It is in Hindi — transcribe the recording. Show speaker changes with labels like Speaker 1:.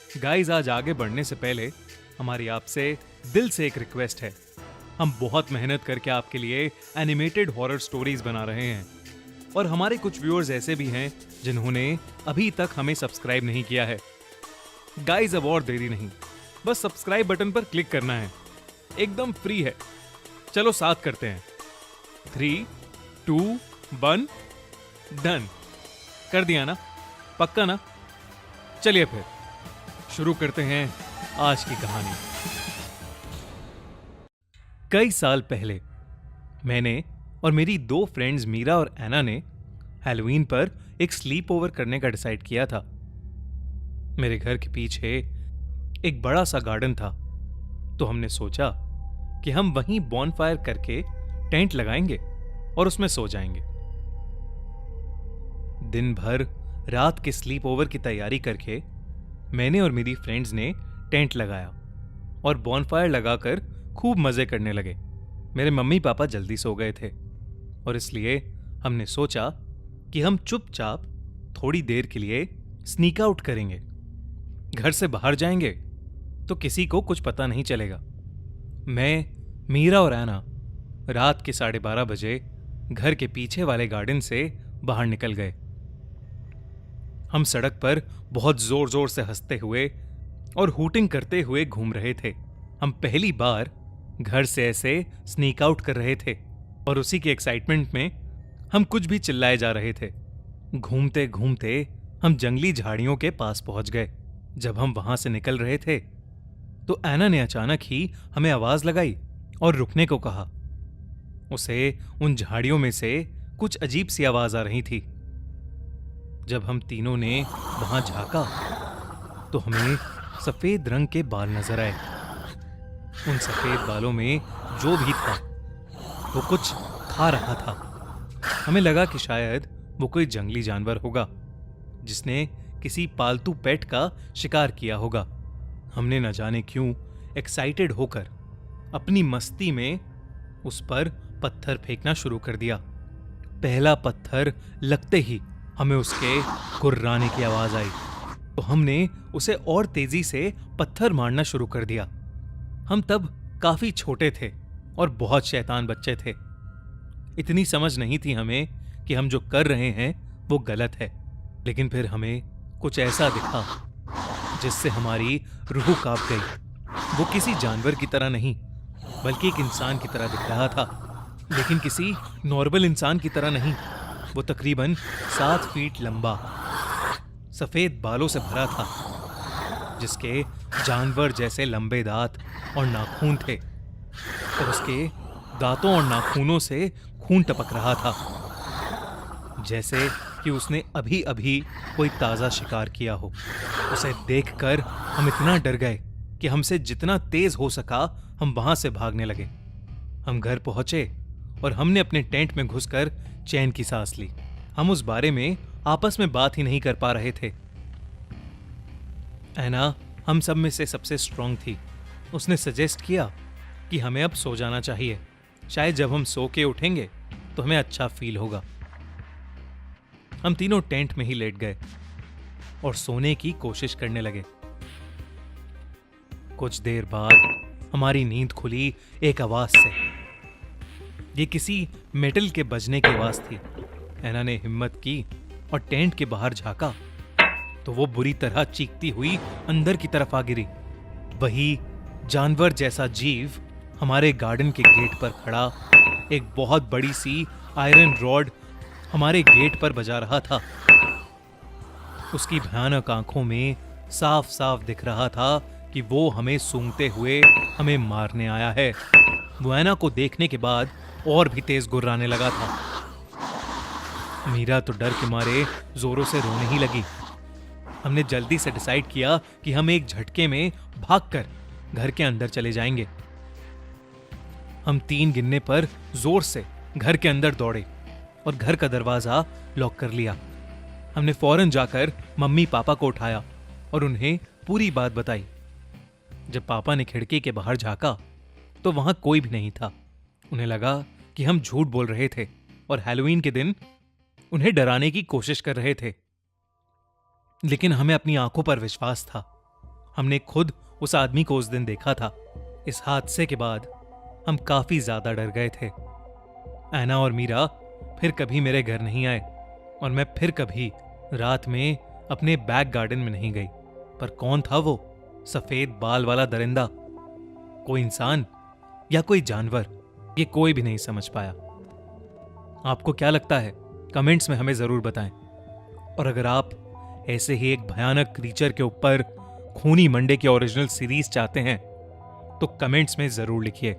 Speaker 1: गाइस, आज आगे बढ़ने से पहले हमारी आपसे दिल से एक रिक्वेस्ट है। हम बहुत मेहनत करके आपके लिए एनिमेटेड हॉरर स्टोरीज बना रहे हैं और हमारे कुछ व्यूअर्स ऐसे भी हैं जिन्होंने अभी तक हमें सब्सक्राइब नहीं किया है। गाइस, अब और देरी नहीं, बस सब्सक्राइब बटन पर क्लिक करना है, एकदम फ्री है। चलो साथ करते हैं। 3, 2, 1 डन। कर दिया ना? पक्का ना? चलिए फिर शुरू करते हैं आज की कहानी। कई साल पहले मैंने और मेरी 2 फ्रेंड्स मीरा और एना ने हैलोवीन पर एक स्लीप ओवर करने का डिसाइड किया था। मेरे घर के पीछे एक बड़ा सा गार्डन था, तो हमने सोचा कि हम वहीं बॉनफायर करके टेंट लगाएंगे और उसमें सो जाएंगे। दिन भर रात के स्लीप ओवर की तैयारी करके मैंने और मेरी फ्रेंड्स ने टेंट लगाया और बॉनफायर लगाकर खूब मजे करने लगे। मेरे मम्मी पापा जल्दी सो गए थे और इसलिए हमने सोचा कि हम चुपचाप थोड़ी देर के लिए स्नीक आउट करेंगे। घर से बाहर जाएंगे तो किसी को कुछ पता नहीं चलेगा। मैं, मीरा और एना रात के 12:30 बजे घर के पीछे वाले गार्डन से बाहर निकल गए। हम सड़क पर बहुत जोर जोर से हंसते हुए और हूटिंग करते हुए घूम रहे थे। हम पहली बार घर से ऐसे स्नीक आउट कर रहे थे और उसी के एक्साइटमेंट में हम कुछ भी चिल्लाए जा रहे थे। घूमते घूमते हम जंगली झाड़ियों के पास पहुंच गए। जब हम वहां से निकल रहे थे तो एना ने अचानक ही हमें आवाज लगाई और रुकने को कहा। उसे उन झाड़ियों में से कुछ अजीब सी आवाज आ रही थी। जब हम तीनों ने वहां झांका तो हमें सफेद रंग के बाल नजर आए। उन सफेद बालों में जो भी था वो कुछ खा रहा था। हमें लगा कि शायद वो कोई जंगली जानवर होगा जिसने किसी पालतू पेट का शिकार किया होगा। हमने न जाने क्यों एक्साइटेड होकर अपनी मस्ती में उस पर पत्थर फेंकना शुरू कर दिया। पहला पत्थर लगते ही हमें उसके गुर्राने की आवाज आई तो हमने उसे और तेजी से पत्थर मारना शुरू कर दिया। हम तब काफी छोटे थे और बहुत शैतान बच्चे थे। इतनी समझ नहीं थी हमें कि हम जो कर रहे हैं वो गलत है। लेकिन फिर हमें कुछ ऐसा दिखा जिससे हमारी रूह कांप गई। वो किसी जानवर की तरह नहीं बल्कि एक इंसान की तरह दिख रहा था, लेकिन किसी नॉर्मल इंसान की तरह नहीं। वो तकरीबन 7 फीट लंबा, सफेद बालों से भरा था, जिसके जानवर जैसे लंबे दांत और नाखून थे और उसके दांतों और नाखूनों से खून टपक रहा था, जैसे कि उसने अभी अभी कोई ताजा शिकार किया हो। उसे देखकर हम इतना डर गए कि हमसे जितना तेज हो सका हम वहां से भागने लगे। हम घर पहुंचे और हमने अपने टेंट में घुसकर चैन की सांस ली। हम उस बारे में आपस में बात ही नहीं कर पा रहे थे। ऐना हम सब में से सबसे स्ट्रांग थी। उसने सजेस्ट किया कि हमें अब सो जाना चाहिए। शायद जब हम सो के उठेंगे तो हमें अच्छा फील होगा। हम तीनों टेंट में ही लेट गए और सोने की कोशिश करने लगे। कुछ देर बाद हमारी नींद खुली एक आवाज से। ये किसी मेटल के बजने की आवाज थी। ऐना ने हिम्मत की और टेंट के बाहर झांका तो वो बुरी तरह चीखती हुई अंदर की तरफ आ गिरी। वही जानवर जैसा जीव हमारे गार्डन के गेट पर खड़ा एक बहुत बड़ी सी आयरन रॉड हमारे गेट पर बजा रहा था। उसकी भयानक आंखों में साफ साफ दिख रहा था कि वो हमें सूंघते हुए हमें मारने आया है। वो ऐना को देखने के बाद और भी तेज गुर्राने लगा था। मीरा तो डर के मारे जोरों से रोने ही लगी। हमने जल्दी से डिसाइड किया कि हम एक झटके में भागकर घर के अंदर चले जाएंगे। हम 3 गिनने पर जोर से घर के अंदर दौड़े और घर का दरवाजा लॉक कर लिया। हमने फौरन जाकर मम्मी पापा को उठाया और उन्हें पूरी बात बताई। जब पापा ने खिड़की के बाहर झांका तो वहां कोई भी नहीं था। उन्हें लगा कि हम झूठ बोल रहे थे और हैलोवीन के दिन उन्हें डराने की कोशिश कर रहे थे। लेकिन हमें अपनी आंखों पर विश्वास था हमने खुद उस आदमी को उस दिन देखा था। इस हादसे के बाद हम काफी ज्यादा डर गए थे। ऐना और मीरा फिर कभी मेरे घर नहीं आए और मैं फिर कभी रात में अपने बैक गार्डन में नहीं गई। पर कौन था वो सफेद बाल वाला दरिंदा? कोई इंसान या कोई जानवर, ये कोई भी नहीं समझ पाया। आपको क्या लगता है? कमेंट्स में हमें जरूर बताएं। और अगर आप ऐसे ही एक भयानक क्रीचर के ऊपर खूनी मंडे की ओरिजिनल सीरीज चाहते हैं तो कमेंट्स में जरूर लिखिए।